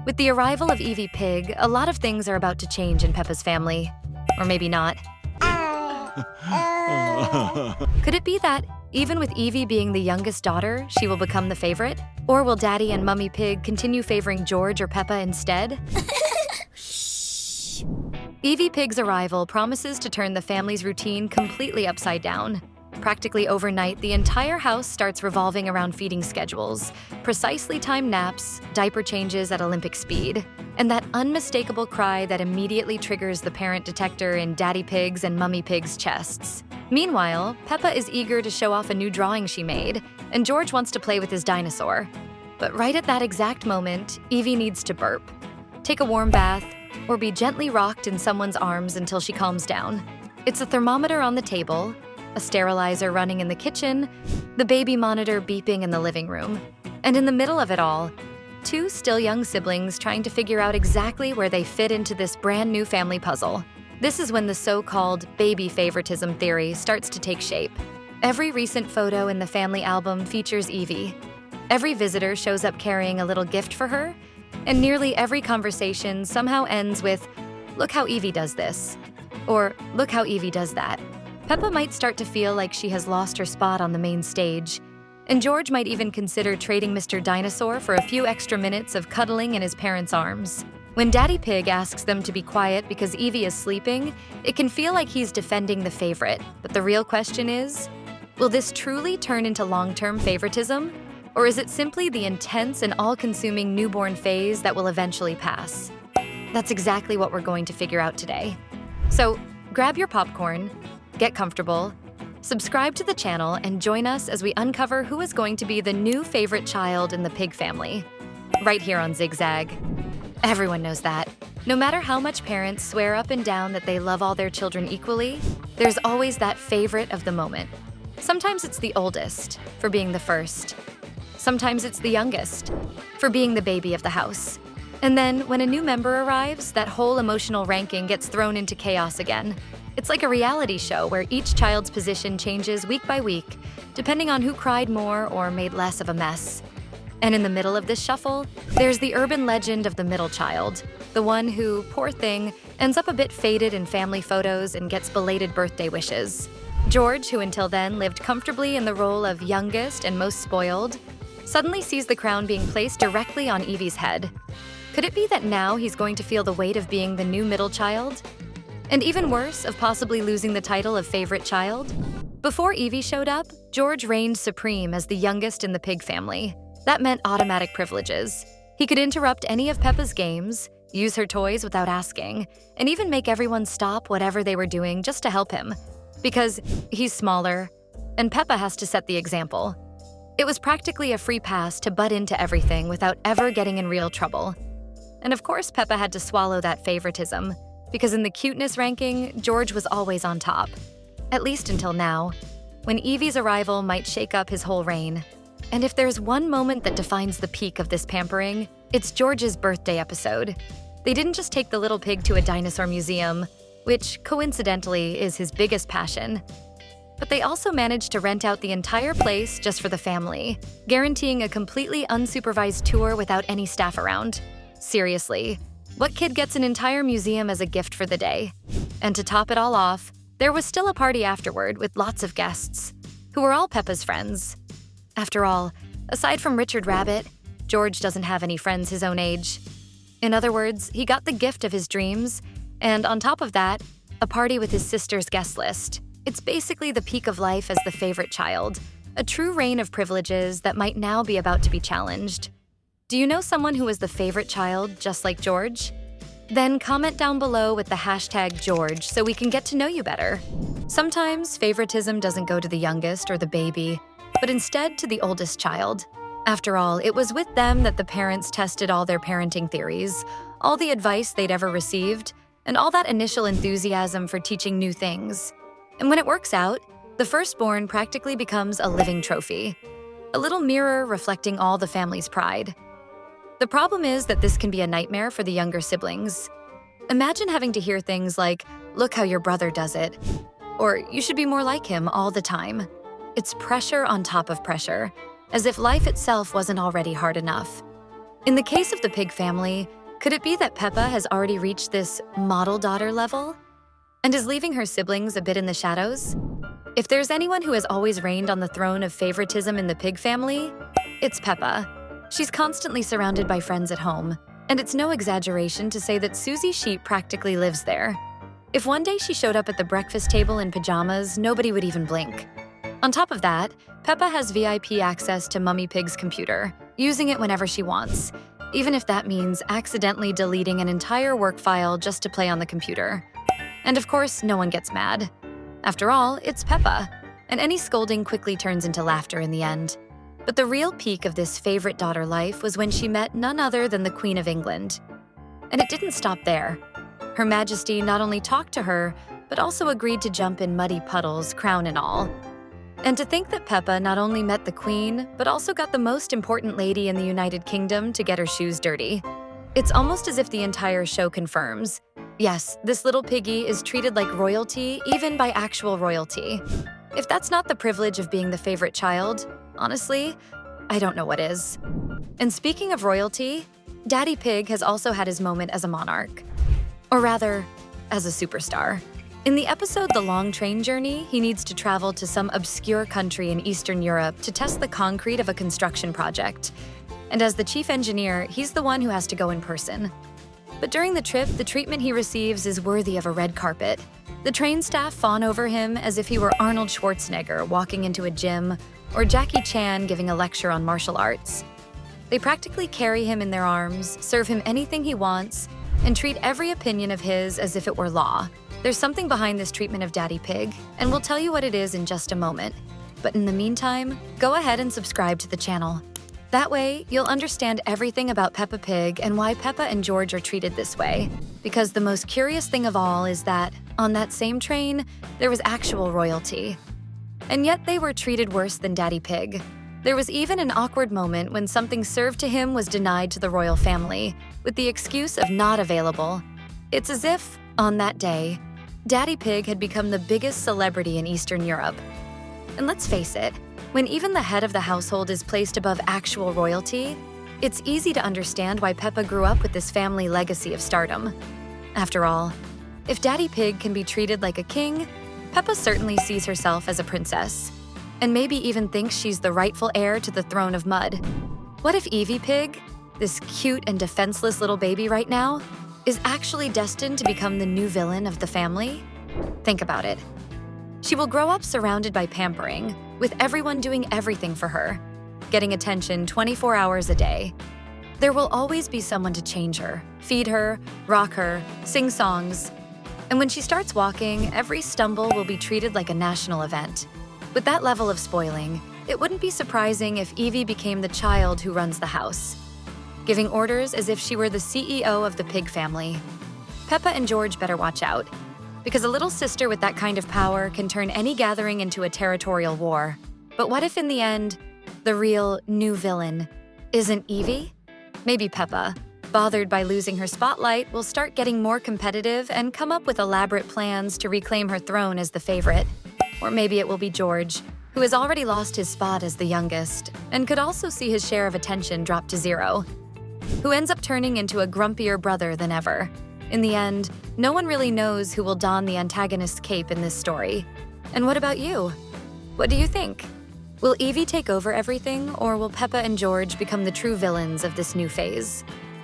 With the arrival of Evie Pig, a lot of things are about to change in Peppa's family. Or maybe not. Could it be that, even with Evie being the youngest daughter, she will become the favorite? Or will Daddy and Mummy Pig continue favoring George or Peppa instead? Evie Pig's arrival promises to turn the family's routine completely upside down. Practically overnight, the entire house starts revolving around feeding schedules, precisely timed naps, diaper changes at Olympic speed, and that unmistakable cry that immediately triggers the parent detector in Daddy Pig's and Mummy Pig's chests. Meanwhile, Peppa is eager to show off a new drawing she made, and George wants to play with his dinosaur. But right at that exact moment, Evie needs to burp, take a warm bath, or be gently rocked in someone's arms until she calms down. It's a thermometer on the table, a sterilizer running in the kitchen, the baby monitor beeping in the living room. And in the middle of it all, two still young siblings trying to figure out exactly where they fit into this brand new family puzzle. This is when the so-called baby favoritism theory starts to take shape. Every recent photo in the family album features Evie. Every visitor shows up carrying a little gift for her, and nearly every conversation somehow ends with, "Look how Evie does this," or "Look how Evie does that." Peppa might start to feel like she has lost her spot on the main stage, and George might even consider trading Mr. Dinosaur for a few extra minutes of cuddling in his parents' arms. When Daddy Pig asks them to be quiet because Evie is sleeping, it can feel like he's defending the favorite, but the real question is, will this truly turn into long-term favoritism? Or is it simply the intense and all-consuming newborn phase that will eventually pass? That's exactly what we're going to figure out today. So grab your popcorn, get comfortable, subscribe to the channel, and join us as we uncover who is going to be the new favorite child in the pig family. Right here on Zigzag. Everyone knows that. No matter how much parents swear up and down that they love all their children equally, there's always that favorite of the moment. Sometimes it's the oldest, for being the first. Sometimes it's the youngest, for being the baby of the house. And then, when a new member arrives, that whole emotional ranking gets thrown into chaos again. It's like a reality show where each child's position changes week by week, depending on who cried more or made less of a mess. And in the middle of this shuffle, there's the urban legend of the middle child, the one who, poor thing, ends up a bit faded in family photos and gets belated birthday wishes. George, who until then lived comfortably in the role of youngest and most spoiled, suddenly sees the crown being placed directly on Evie's head. Could it be that now he's going to feel the weight of being the new middle child? And even worse, of possibly losing the title of favorite child? Before Evie showed up, George reigned supreme as the youngest in the pig family. That meant automatic privileges. He could interrupt any of Peppa's games, use her toys without asking, and even make everyone stop whatever they were doing just to help him. Because he's smaller, and Peppa has to set the example. It was practically a free pass to butt into everything without ever getting in real trouble. And of course, Peppa had to swallow that favoritism, because in the cuteness ranking, George was always on top. At least until now, when Evie's arrival might shake up his whole reign. And if there's one moment that defines the peak of this pampering, it's George's birthday episode. They didn't just take the little pig to a dinosaur museum, which coincidentally is his biggest passion, but they also managed to rent out the entire place just for the family, guaranteeing a completely unsupervised tour without any staff around. Seriously, what kid gets an entire museum as a gift for the day? And to top it all off, there was still a party afterward with lots of guests, who were all Peppa's friends. After all, aside from Richard Rabbit, George doesn't have any friends his own age. In other words, he got the gift of his dreams, and on top of that, a party with his sister's guest list. It's basically the peak of life as the favorite child, a true reign of privileges that might now be about to be challenged. Do you know someone who was the favorite child just like George? Then comment down below with the hashtag George so we can get to know you better. Sometimes favoritism doesn't go to the youngest or the baby, but instead to the oldest child. After all, it was with them that the parents tested all their parenting theories, all the advice they'd ever received, and all that initial enthusiasm for teaching new things. And when it works out, the firstborn practically becomes a living trophy, a little mirror reflecting all the family's pride. The problem is that this can be a nightmare for the younger siblings. Imagine having to hear things like, "Look how your brother does it," or "You should be more like him all the time." It's pressure on top of pressure, as if life itself wasn't already hard enough. In the case of the pig family, could it be that Peppa has already reached this model daughter level and is leaving her siblings a bit in the shadows? If there's anyone who has always reigned on the throne of favoritism in the pig family, it's Peppa. She's constantly surrounded by friends at home, and it's no exaggeration to say that Susie Sheep practically lives there. If one day she showed up at the breakfast table in pajamas, nobody would even blink. On top of that, Peppa has VIP access to Mummy Pig's computer, using it whenever she wants, even if that means accidentally deleting an entire work file just to play on the computer. And of course, no one gets mad. After all, it's Peppa, and any scolding quickly turns into laughter in the end. But the real peak of this favorite daughter life was when she met none other than the Queen of England. And it didn't stop there. Her Majesty not only talked to her, but also agreed to jump in muddy puddles, crown and all. And to think that Peppa not only met the Queen, but also got the most important lady in the United Kingdom to get her shoes dirty. It's almost as if the entire show confirms, yes, this little piggy is treated like royalty, even by actual royalty. If that's not the privilege of being the favorite child, honestly, I don't know what is. And speaking of royalty, Daddy Pig has also had his moment as a monarch. Or rather, as a superstar. In the episode The Long Train Journey, he needs to travel to some obscure country in Eastern Europe to test the concrete of a construction project. And as the chief engineer, he's the one who has to go in person. But during the trip, the treatment he receives is worthy of a red carpet. The train staff fawn over him as if he were Arnold Schwarzenegger walking into a gym, or Jackie Chan giving a lecture on martial arts. They practically carry him in their arms, serve him anything he wants, and treat every opinion of his as if it were law. There's something behind this treatment of Daddy Pig, and we'll tell you what it is in just a moment. But in the meantime, go ahead and subscribe to the channel. That way, you'll understand everything about Peppa Pig and why Peppa and George are treated this way. Because the most curious thing of all is that, on that same train, there was actual royalty. And yet they were treated worse than Daddy Pig. There was even an awkward moment when something served to him was denied to the royal family, with the excuse of not available. It's as if, on that day, Daddy Pig had become the biggest celebrity in Eastern Europe. And let's face it, when even the head of the household is placed above actual royalty, it's easy to understand why Peppa grew up with this family legacy of stardom. After all, if Daddy Pig can be treated like a king, Peppa certainly sees herself as a princess, and maybe even thinks she's the rightful heir to the throne of mud. What if Evie Pig, this cute and defenseless little baby right now, is actually destined to become the new villain of the family? Think about it. She will grow up surrounded by pampering, with everyone doing everything for her, getting attention 24 hours a day. There will always be someone to change her, feed her, rock her, sing songs. And when she starts walking, every stumble will be treated like a national event. With that level of spoiling, it wouldn't be surprising if Evie became the child who runs the house, giving orders as if she were the CEO of the pig family. Peppa and George better watch out, because a little sister with that kind of power can turn any gathering into a territorial war. But what if in the end, the real new villain isn't Evie? Maybe Peppa, bothered by losing her spotlight, will start getting more competitive and come up with elaborate plans to reclaim her throne as the favorite. Or maybe it will be George, who has already lost his spot as the youngest and could also see his share of attention drop to zero, who ends up turning into a grumpier brother than ever. In the end, no one really knows who will don the antagonist's cape in this story. And what about you? What do you think? Will Evie take over everything, or will Peppa and George become the true villains of this new phase?